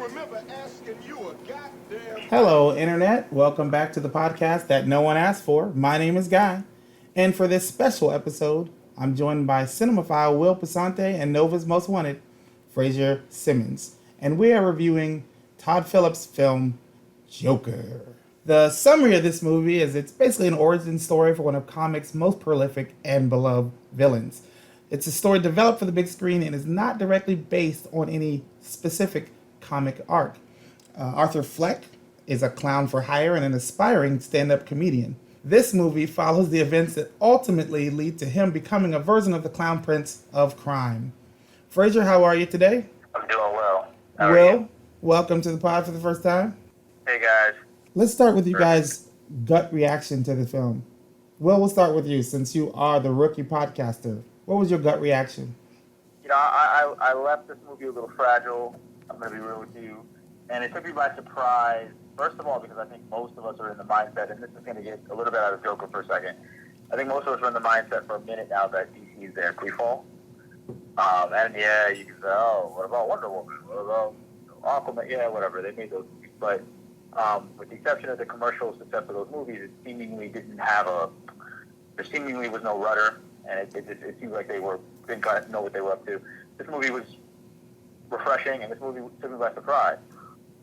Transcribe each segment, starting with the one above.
remember asking you a goddamn Hello, Internet. Welcome back to the podcast that no one asked for. My name is Guy. And for this special episode, I'm joined by cinemaphile Will Pasante and Nova's Most Wanted, Fraser Simmons. And we are reviewing Todd Phillips' film, Joker. The summary of this movie is it's basically an origin story for one of comics' most prolific and beloved villains. It's a story developed for the big screen and is not directly based on any specific comic arc. Arthur Fleck is a clown for hire and an aspiring stand up comedian. This movie follows the events that ultimately lead to him becoming a version of the Clown Prince of crime. Fraser, how are you today? I'm doing well. How are Will, you? welcome to the pod for the first time. Hey guys. Let's start with you guys' gut reaction to the film. Will, we'll start with you since you are the rookie podcaster. What was your gut reaction? You know, I left this movie a little fragile. I'm going to be real with you. And it took me by surprise, first of all, because I think most of us are in the mindset, and this is going to get a little bit out of Joker for a second. I think most of us are in the mindset for a minute now that DC is their pre-fall. And yeah, you can say, oh, what about Wonder Woman? What about Aquaman? Yeah, whatever. They made those movies. But with the exception of the commercial success of those movies, it seemingly didn't have there seemingly was no rudder, and it seemed like didn't kind of know what they were up to. This movie was refreshing, and this movie took me by surprise.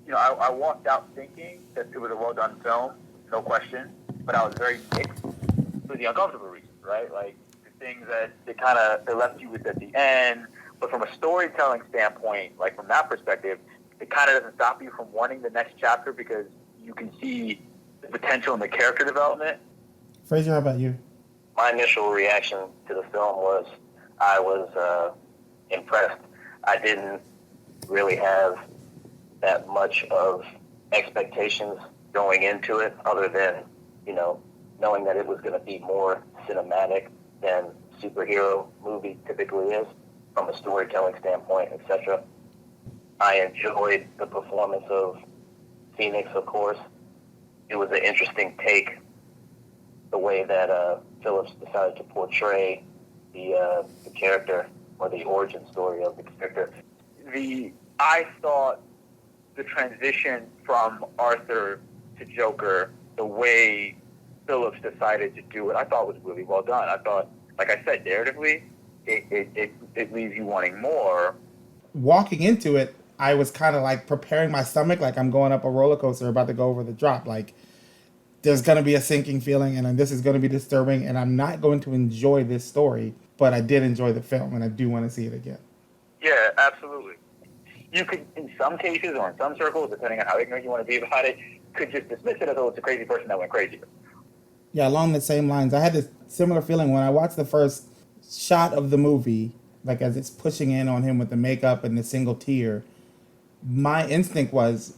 You know, I walked out thinking that it was a well-done film, no question, but I was very mixed for the uncomfortable reasons, right? Like, the things that they left you with at the end, but from a storytelling standpoint, like from that perspective, it kind of doesn't stop you from wanting the next chapter because you can see the potential in the character development. Fraser, how about you? My initial reaction to the film was I was impressed. I didn't really have that much of expectations going into it other than, you know, knowing that it was going to be more cinematic than superhero movie typically is from a storytelling standpoint, etc. I enjoyed the performance of Phoenix, of course. It was an interesting take, the way that Phillips decided to portray the character or the origin story of the character. I thought the transition from Arthur to Joker, the way Phillips decided to do it, I thought was really well done. I thought, like I said, narratively, it leaves you wanting more. Walking into it, I was kind of like preparing my stomach like I'm going up a roller coaster about to go over the drop. Like, there's going to be a sinking feeling, and this is going to be disturbing, and I'm not going to enjoy this story, but I did enjoy the film, and I do want to see it again. Yeah, absolutely. You could, in some cases or in some circles, depending on how ignorant you want to be about it, could just dismiss it as though it's a crazy person that went crazy. Yeah, along the same lines, I had this similar feeling when I watched the first shot of the movie, like as it's pushing in on him with the makeup and the single tear. My instinct was,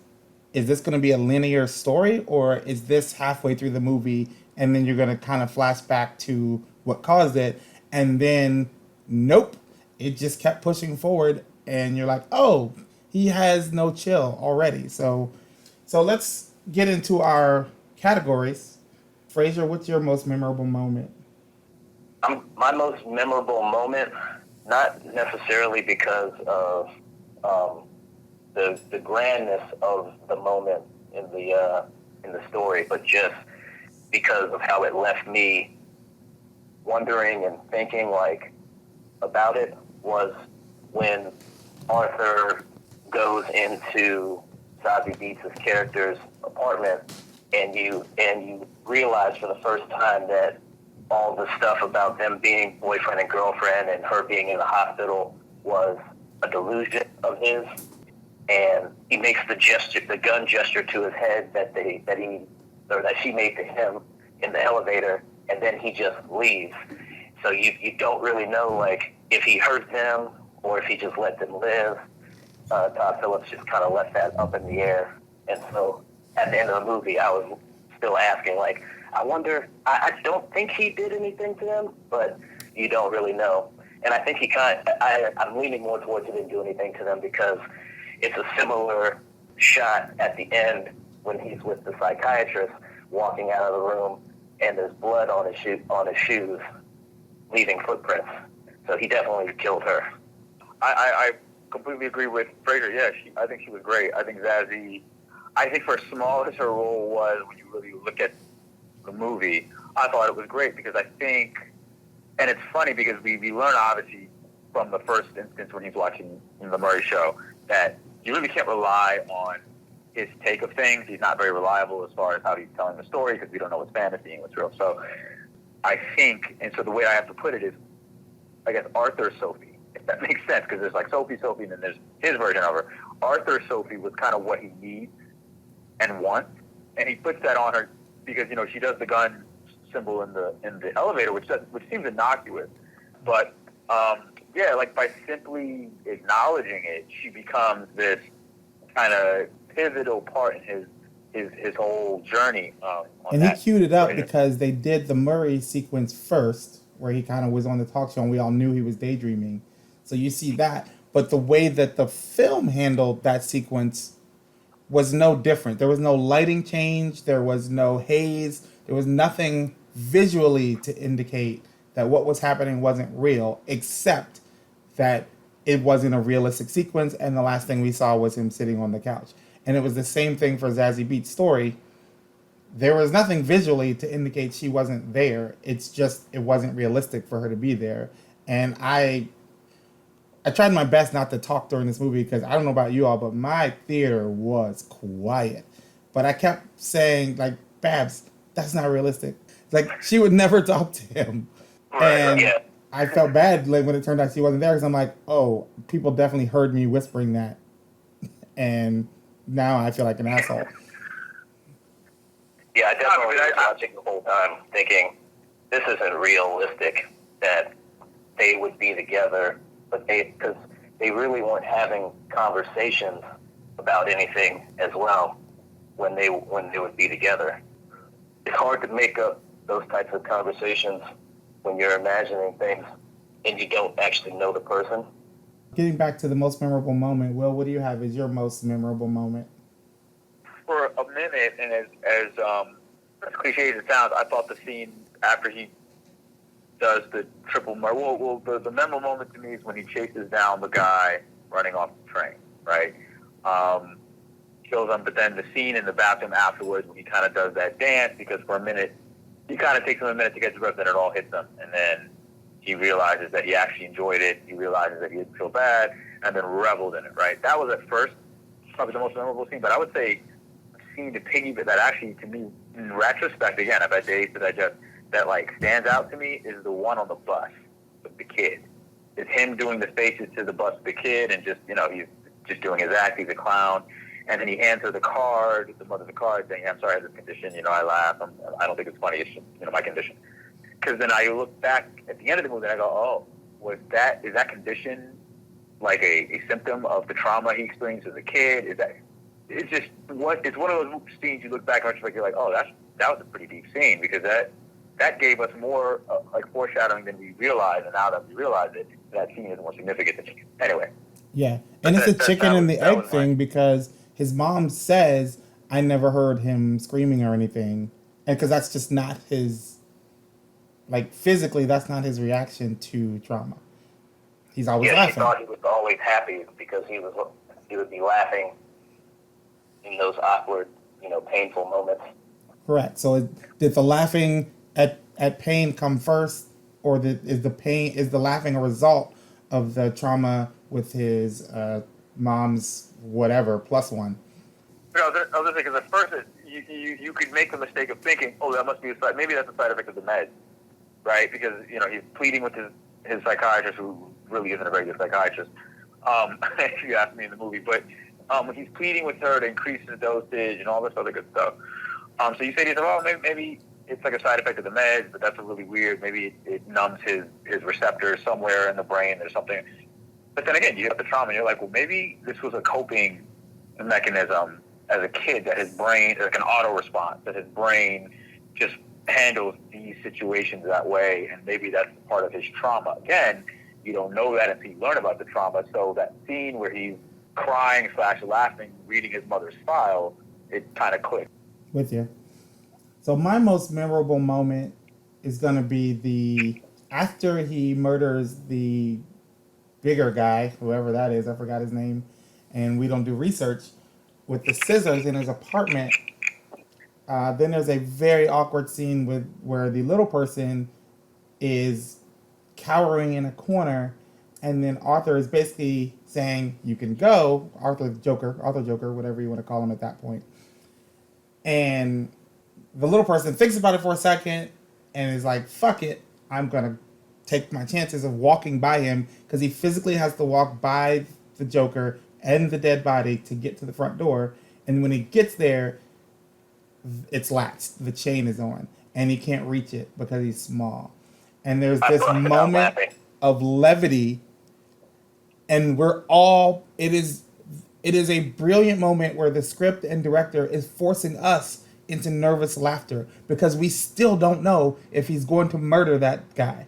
is this going to be a linear story, or is this halfway through the movie and then you're going to kind of flash back to what caused it? And then, nope, it just kept pushing forward, and you're like, oh, he has no chill already. So let's get into our categories. Fraser, what's your most memorable moment? My most memorable moment, not necessarily because of the grandness of the moment in the story, but just because of how it left me wondering and thinking about it, was when Arthur goes into Zazie Beetz' character's apartment, and you realize for the first time that all the stuff about them being boyfriend and girlfriend and her being in the hospital was a delusion of his. And he makes the gun gesture to his head that she made to him in the elevator, and then he just leaves. So you don't really know if he hurt them or if he just let them live. Todd Phillips just kind of left that up in the air. And so at the end of the movie, I was still asking, I wonder, I don't think he did anything to them, but you don't really know. And I think I'm leaning more towards he didn't do anything to them because it's a similar shot at the end when he's with the psychiatrist walking out of the room, and there's blood on his shoes, leaving footprints. So he definitely killed her. I completely agree with Fraser. Yeah, I think she was great. I think Zazie, I think for as small as her role was, when you really look at the movie, I thought it was great because I think, and it's funny because we learn obviously from the first instance when he's watching the Murray show that you really can't rely on his take of things. He's not very reliable as far as how he's telling the story because we don't know what's fantasy and what's real. So I think, and so the way I have to put it is, I guess Arthur Sophie, if that makes sense, because there's like Sophie, and then there's his version of her. Arthur Sophie was kind of what he needs and wants, and he puts that on her because she does the gun symbol in the elevator, which seems innocuous, but yeah, like by simply acknowledging it, she becomes this kind of pivotal part in his whole journey. And he queued it up because they did the Murray sequence first, where he kind of was on the talk show and we all knew he was daydreaming. So you see that. But the way that the film handled that sequence was no different. There was no lighting change. There was no haze. There was nothing visually to indicate that what was happening wasn't real, except that it wasn't a realistic sequence. And the last thing we saw was him sitting on the couch. And it was the same thing for Zazie Beetz' story. There was nothing visually to indicate she wasn't there. It's just it wasn't realistic for her to be there. And I tried my best not to talk during this movie because I don't know about you all, but my theater was quiet. But I kept saying, like, Babs, that's not realistic. Like, she would never talk to him. And Yeah. I felt bad like, when it turned out she wasn't there because I'm like, oh, people definitely heard me whispering that. And now I feel like an asshole. Yeah, I definitely was watching the whole time thinking, this isn't realistic that they would be together, but because they really weren't having conversations about anything as well when they would be together. It's hard to make up those types of conversations when you're imagining things and you don't actually know the person. Getting back to the most memorable moment, Will, what do you have as your most memorable moment? For a minute, and as cliche as it sounds, I thought the scene after he does the triple murder. Well, the memorable moment to me is when he chases down the guy running off the train, right? Kills him, but then the scene in the bathroom afterwards when he kind of does that dance, because for a minute, he kind of takes him a minute to get to breath, then it all hits him, and then he realizes that he actually enjoyed it, he realizes that he didn't feel bad, and then reveled in it, right? That was at first probably the most memorable scene, but I would say scene to piggyback that actually, to me, in retrospect, again, I've had days to digest, that like stands out to me is the one on the bus with the kid. It's him doing the faces to the bus with the kid, and just, he's just doing his act, he's a clown. And then he hands her the card, the mother the card, saying, I'm sorry, I have this condition, I laugh, I don't think it's funny, it's just, my condition. Because then I look back at the end of the movie and I go, oh, is that condition like a symptom of the trauma he experienced as a kid? It's one of those scenes you look back on, you're like, oh, that was a pretty deep scene, because that gave us more like foreshadowing than we realized, and now that we realize it, that scene is more significant than me. Anyway. Yeah, and it's a chicken and the egg thing, because his mom says, I never heard him screaming or anything, and because that's just not his, like, physically, that's not his reaction to trauma. He's always laughing. She thought he was always happy because he would be laughing in those awkward, painful moments. Correct. So did the laughing at pain come first, or is the laughing a result of the trauma with his mom's whatever plus one? I was just thinking, at first you could make the mistake of thinking, oh, that must be maybe that's a side effect of the meds, right? Because he's pleading with his psychiatrist, who really isn't a very good psychiatrist. If you ask me in the movie, but he's pleading with her to increase the dosage and all this other good stuff. So you say to yourself, oh, maybe it's like a side effect of the meds, but that's really weird. Maybe it numbs his receptors somewhere in the brain. There's something. But then again, you have the trauma, and you're like, well, maybe this was a coping mechanism as a kid, that his brain, like an auto response, that his brain just handles these situations that way, and maybe that's part of his trauma. Again, you don't know that until you learn about the trauma. So that scene where he's crying / laughing, reading his mother's file, it kind of clicked. With you. So my most memorable moment is going to be after he murders the bigger guy, whoever that is, I forgot his name, and we don't do research, with the scissors in his apartment. Then there's a very awkward scene where the little person is cowering in a corner, and then Arthur is basically saying, "You can go." Arthur Joker, whatever you want to call him at that point. And the little person thinks about it for a second and is like, "Fuck it, I'm gonna take my chances of walking by him," because he physically has to walk by the Joker and the dead body to get to the front door. And when he gets there, it's latched. The chain is on, and he can't reach it because he's small. And there's this moment of levity, and we're all. It is a brilliant moment where the script and director is forcing us into nervous laughter because we still don't know if he's going to murder that guy.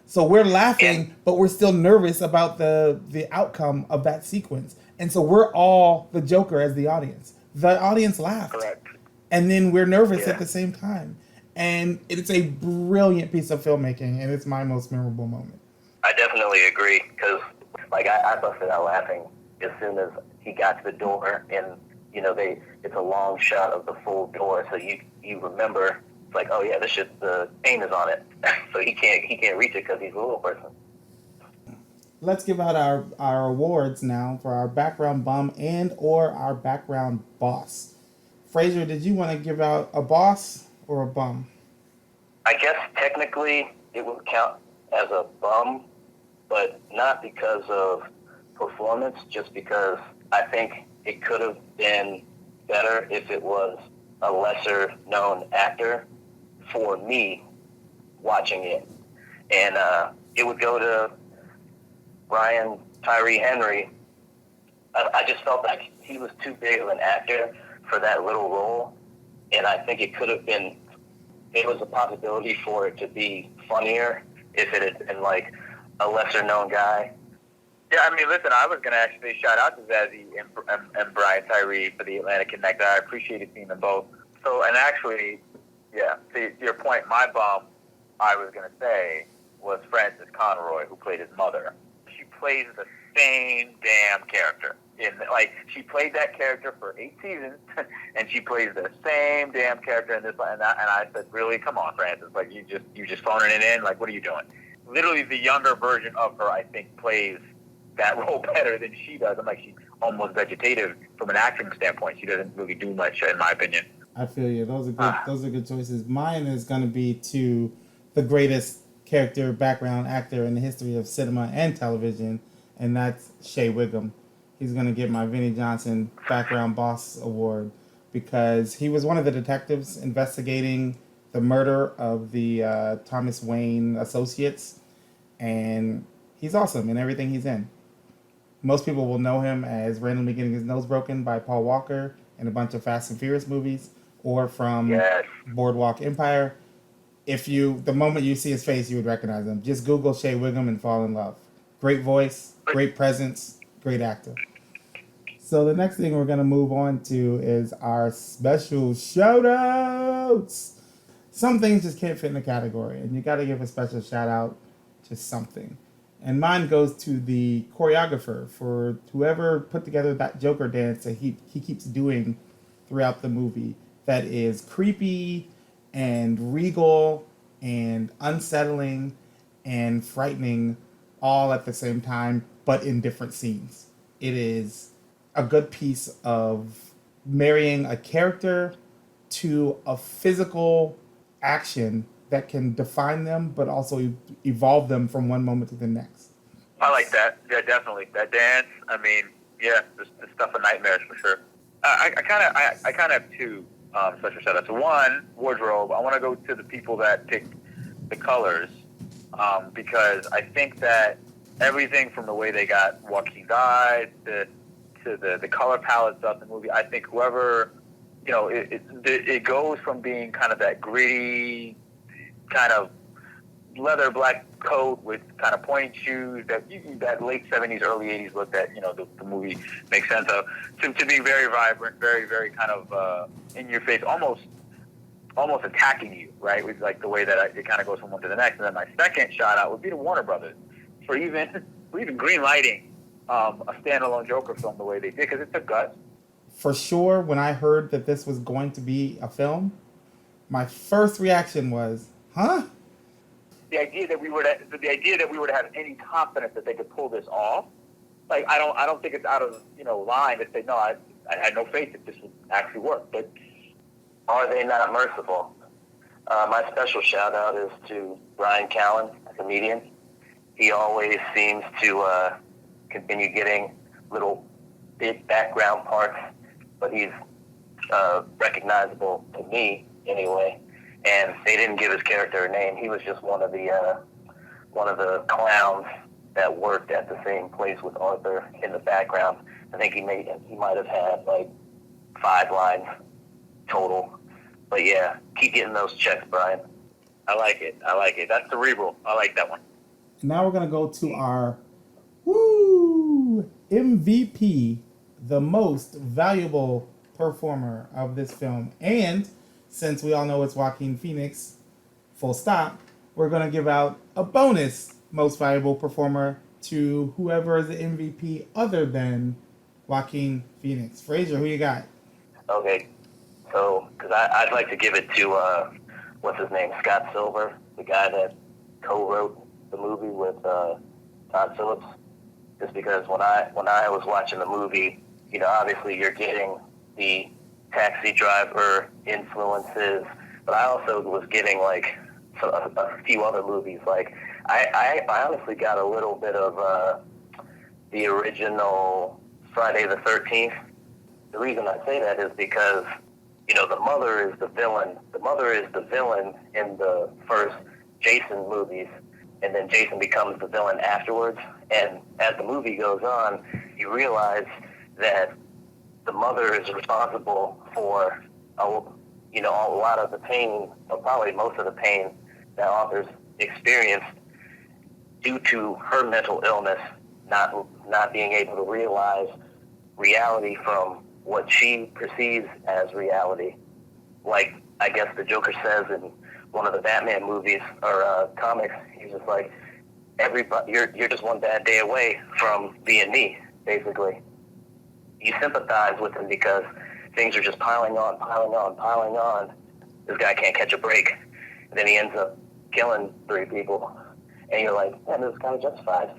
So we're laughing, but we're still nervous about the outcome of that sequence. And so we're all the Joker as the audience. The audience laughed. Correct. And then we're nervous at the same time. And it's a brilliant piece of filmmaking, and it's my most memorable moment. I definitely agree, because like I busted out laughing as soon as he got to the door, and it's a long shot of the full door, so you remember, it's like, oh yeah, the chain is on it, so he can't reach it because he's a little person. Let's give out our awards now for our background bum and or our background boss. Fraser, did you want to give out a boss or a bum? I guess technically it would count as a bum, but not because of performance, just because I think it could have been better if it was a lesser known actor for me watching it. And it would go to Brian Tyree Henry. I just felt like he was too big of an actor for that little role, and I think it could have been, it was a possibility for it to be funnier if it had been like a lesser known guy. Yeah, I mean, listen, I was going to actually shout out to Zazie and Brian Tyree for the Atlanta Connect. I appreciated seeing them both. So, and actually, yeah, to your point, my bum, I was going to say, was Frances Conroy, who played his mother. She plays the same damn character. She played that character for 8 seasons, and she plays the same damn character in this one. And I said, really? Come on, Frances. Like, you just phoning it in? Like, what are you doing? Literally, the younger version of her, I think, plays that role better than she does. I'm like, she's almost vegetative from an acting standpoint. She doesn't really do much, in my opinion. I feel you. Those are good. Those are good choices. Mine is going to be to the greatest character background actor in the history of cinema and television, and that's Shea Whigham. He's going to get my Vinnie Johnson Background Boss Award because he was one of the detectives investigating the murder of the Thomas Wayne associates, and he's awesome in everything he's in. Most people will know him as randomly getting his nose broken by Paul Walker in a bunch of Fast and Furious movies, or from Boardwalk Empire. The moment you see his face, you would recognize him. Just Google Shea Whigham and fall in love. Great voice, great presence, great actor. So the next thing we're going to move on to is our special shout-outs. Some things just can't fit in a category, and you got to give a special shout-out to something. And mine goes to the choreographer for whoever put together that Joker dance that he keeps doing throughout the movie. That is creepy and regal and unsettling and frightening all at the same time, but in different scenes. It is a good piece of marrying a character to a physical action that can define them, but also evolve them from one moment to the next. I like that. Yeah, definitely. That dance, I mean, yeah, this stuff of nightmares for sure. I kind of have two special shout-outs. One, wardrobe. I want to go to the people that picked the colors because I think that everything from the way they got Joaquin dyed to the color palette stuff in the movie, I think whoever, it goes from being kind of that gritty, kind of leather black coat with kind of pointed shoes, that late 70s, early 80s look that, the movie makes sense of, to being very vibrant, very, very kind of in your face, almost attacking you, right? With like the way that it kind of goes from one to the next. And then my second shout out would be to Warner Brothers for even or even greenlighting a standalone Joker film the way they did, because it took guts. For sure, when I heard that this was going to be a film, my first reaction was, huh? The idea that we would have any confidence that they could pull this off, like I don't think it's out of line to say no. I had no faith that this would actually work. But Are they not merciful? My special shout out is to Brian Callen, a comedian. He always seems to continue getting little big background parts, but he's recognizable to me anyway. And they didn't give his character a name. He was just one of the clowns that worked at the same place with Arthur in the background. I think he might have had like 5 lines total. But yeah, keep getting those checks, Brian. I like it. That's cerebral. I like that one. Now we're going to go to our MVP, the most valuable performer of this film. And since we all know it's Joaquin Phoenix, full stop, we're going to give out a bonus most valuable performer to whoever is the MVP other than Joaquin Phoenix. Fraser, who you got? Okay, so because I'd like to give it to what's his name, Scott Silver, the guy that co-wrote the movie with Todd Phillips. Just because when I was watching the movie, obviously you're getting the Taxi Driver influences, but I also was getting like a few other movies. Like I honestly got a little bit of the original Friday the 13th. The reason I say that is because the mother is the villain. The mother is the villain in the first Jason movies, and then Jason becomes the villain afterwards. And as the movie goes on, you realize that the mother is responsible for a lot of the pain, or probably most of the pain that Arthur's experienced due to her mental illness, not being able to realize reality from what she perceives as reality. Like, I guess the Joker says in one of the Batman movies or comics, he's just like, everybody, you're just one bad day away from being me, basically. You sympathize with him because things are just piling on. This guy can't catch a break. And then he ends up killing 3 people. And you're like, man, this is kind of justified.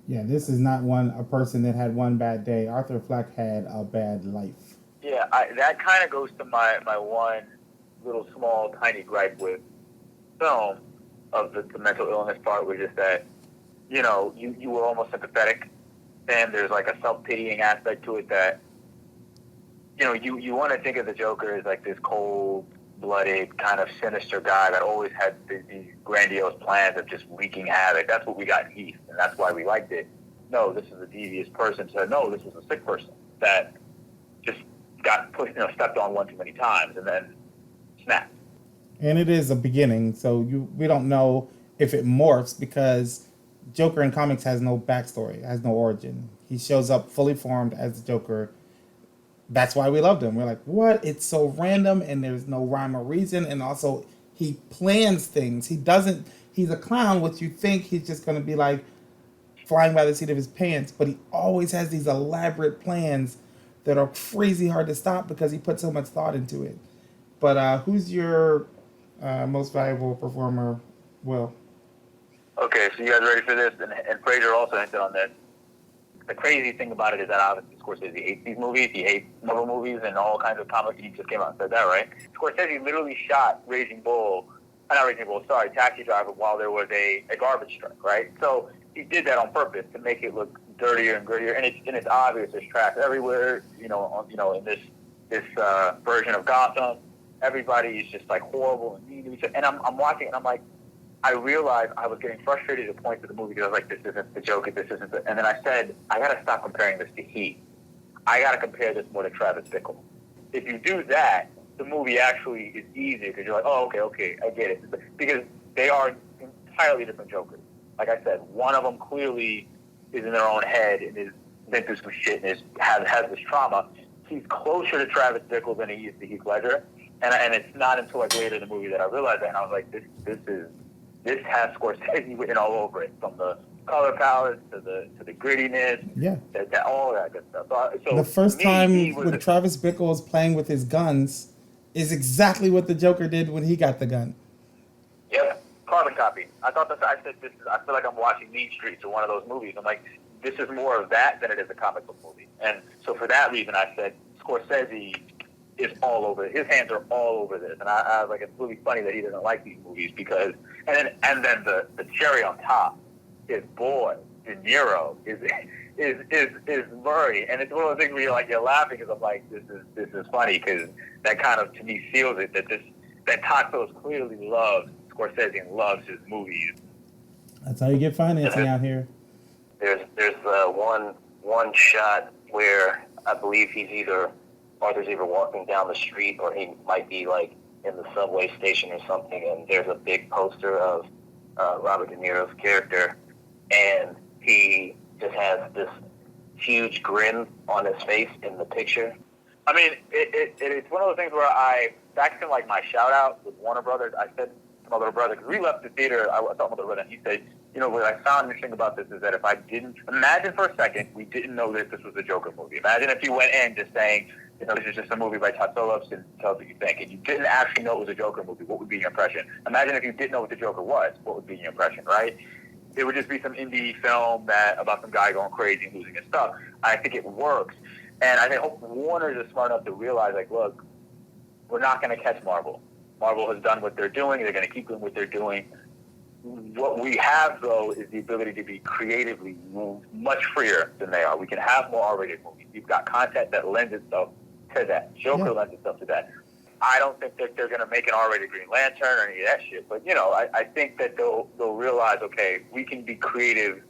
Yeah, this is not a person that had one bad day. Arthur Fleck had a bad life. Yeah, that kind of goes to my one little small tiny gripe with film of the mental illness part, which is that you were almost sympathetic, and there's like a self-pitying aspect to it that you want to think of the Joker as like this cold-blooded kind of sinister guy that always had these grandiose plans of just wreaking havoc. That's what we got in Heath, and that's why we liked it. No, this is a devious person. So no, this is a sick person that just got pushed, stepped on one too many times, and then snapped. And it is a beginning, so we don't know if it morphs because Joker in comics has no backstory, has no origin. He shows up fully formed as the Joker. That's why we loved him. We're like, what? It's so random and there's no rhyme or reason. And also, he plans things. He's a clown, which you think he's just going to be like flying by the seat of his pants. But he always has these elaborate plans that are crazy hard to stop because he put so much thought into it. But who's your most valuable performer, Will? Okay, so you guys ready for this? And Fraser also hinted on this. The crazy thing about it is that obviously Scorsese hates these movies. He hates Marvel movies and all kinds of comics. He just came out and said that, right? Scorsese literally shot Taxi Driver while there was a garbage truck, right? So he did that on purpose to make it look dirtier and grittier. And it's obvious there's tracks everywhere. In this version of Gotham, everybody is just like horrible and mean to each other. And I'm watching it and I'm like, I realized I was getting frustrated at points of the movie because I was like, this isn't the Joker, this isn't the... And then I said, I got to stop comparing this to Heat. I got to compare this more to Travis Bickle. If you do that, the movie actually is easier because you're like, oh, okay, I get it. Because they are entirely different Jokers. Like I said, one of them clearly is in their own head and has been through some shit and has this trauma. He's closer to Travis Bickle than he is to Heath Ledger. And it's not until like later in the movie that I realized that, and I was like, this has Scorsese written all over it, from the color palette to the grittiness, Yeah. that all that good stuff. So The first to me, he time was when Travis Bickle was playing with his guns is exactly what the Joker did when he got the gun. Yep. carbon copy. I said this is, I feel like I'm watching Mean Streets or one of those movies. I'm like, this is more of that than it is a comic book movie. And so for that reason, I said Scorsese is all over. His hands are all over this. And I was like, it's really funny that he doesn't like these movies because, and then the cherry on top is boy, De Niro is Murray. And it's one of those things where you're laughing because I'm like, this is funny because that kind of to me seals it that Todd Phillips clearly loves Scorsese and loves his movies. That's how you get financing out here. There's one shot where I believe Arthur's either walking down the street or he might be like in the subway station or something, and there's a big poster of Robert De Niro's character, and he just has this huge grin on his face in the picture. I mean, it's one of those things where back to like my shout out with Warner Brothers, I said to my little brother, because we left the theater, I thought my little brother, and he said, what I found interesting about this is that if I didn't, imagine for a second, we didn't know that this was a Joker movie. Imagine if you went in just saying, this is just a movie by Todd Phillips and tell us what you think, and you didn't actually know it was a Joker movie, what would be your impression? Imagine if you didn't know what the Joker was, what would be your impression, right? It would just be some indie film about some guy going crazy and losing his stuff. I think it works. And I hope Warner is smart enough to realize, look, we're not going to catch Marvel. Marvel has done what they're doing. They're going to keep doing what they're doing. What we have, though, is the ability to be creatively much freer than they are. We can have more R-rated movies. You've got content that lends itself to that. Joker lends itself to that. I don't think that they're going to make an R-rated Green Lantern or any of that shit. But, I think that they'll realize, okay, we can be creative.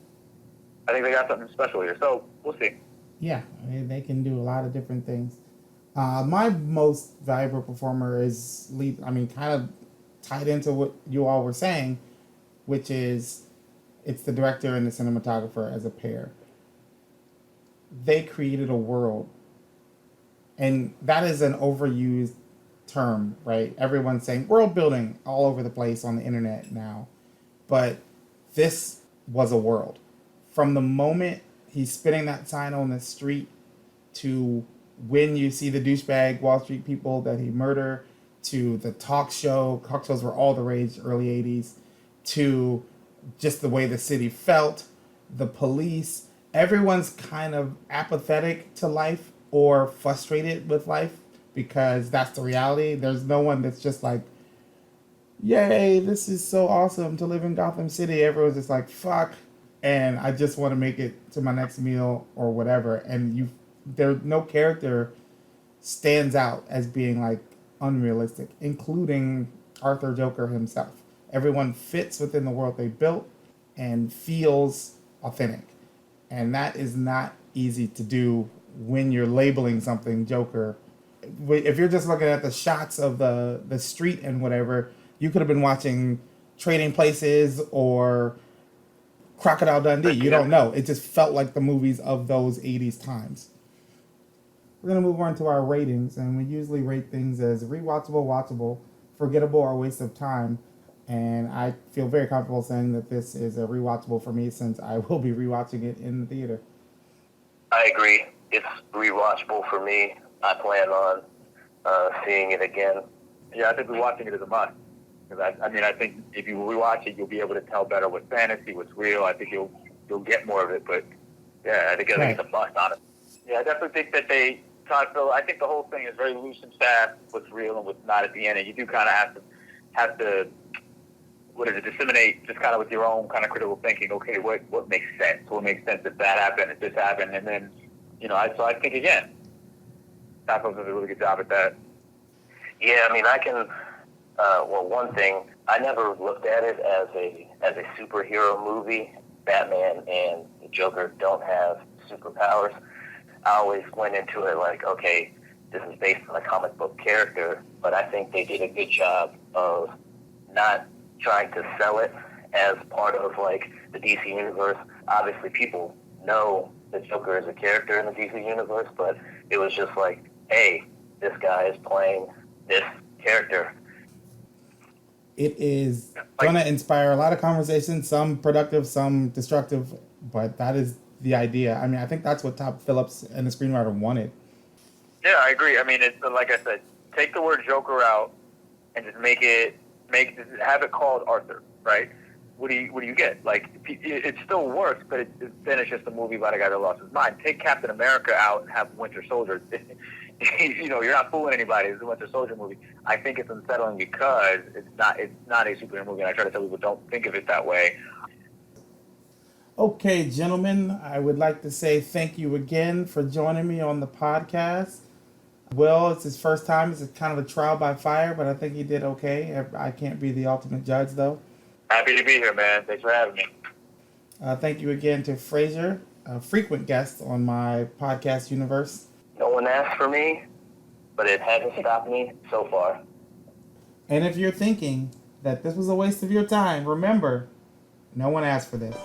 I think they got something special here. So we'll see. Yeah, they can do a lot of different things. My most valuable performer is kind of tied into what you all were saying, which is it's the director and the cinematographer as a pair. They created a world, and that is an overused term, right? Everyone's saying world building all over the place on the internet now, but this was a world. From the moment he's spitting that sign on the street to when you see the douchebag Wall Street people that he murdered, to the talk shows were all the rage early 80s, to just the way the city felt, the police, everyone's kind of apathetic to life or frustrated with life because that's the reality. There's no one that's just like, yay, this is so awesome to live in Gotham City. Everyone's just like, fuck, and I just want to make it to my next meal or whatever. And no character stands out as being like unrealistic, including Arthur Joker himself. Everyone fits within the world they built and feels authentic. And that is not easy to do when you're labeling something Joker. If you're just looking at the shots of the street and whatever, you could have been watching Trading Places or Crocodile Dundee. You don't know. It just felt like the movies of those 80s times. We're going to move on to our ratings, and we usually rate things as rewatchable, watchable, forgettable, or waste of time. And I feel very comfortable saying that this is a rewatchable for me since I will be rewatching it in the theater. I agree. It's rewatchable for me. I plan on seeing it again. Yeah, I think rewatching it is a must. Because I think if you rewatch it, you'll be able to tell better what's fantasy, what's real. I think you'll get more of it. But yeah, I think it's a must, honestly. Yeah, I definitely think that I think the whole thing is very loose and fast, what's real and what's not at the end. And you do kind of have to disseminate just kind of with your own kind of critical thinking. Okay, what makes sense? What makes sense if that happened, if this happened? And then, so I think, again, Tappos does a really good job at that. Yeah, I can, one thing, I never looked at it as a superhero movie. Batman and the Joker don't have superpowers. I always went into it like, okay, this is based on a comic book character, but I think they did a good job of not trying to sell it as part of the DC universe. Obviously, people know the Joker is a character in the DC universe, but it was just like, hey, this guy is playing this character. It is going to inspire a lot of conversations, some productive, some destructive, but that is the idea. I mean, I think that's what Todd Phillips and the screenwriter wanted. Yeah, I agree. I mean, it's like I said, take the word Joker out and just have it called Arthur, right? What do you get? Like, it still works, but then it's just a movie about a guy that lost his mind. Take Captain America out and have Winter Soldier. You know, you're not fooling anybody. It's a Winter Soldier movie. I think it's unsettling because it's not a superhero movie, and I try to tell people don't think of it that way. Okay, gentlemen, I would like to say thank you again for joining me on the podcast. Will, it's his first time. It's kind of a trial by fire, but I think he did okay. I can't be the ultimate judge, though. Happy to be here, man. Thanks for having me. Thank you again to Frazier, a frequent guest on my podcast universe. No one asked for me, but it hasn't stopped me so far. And if you're thinking that this was a waste of your time, remember, no one asked for this.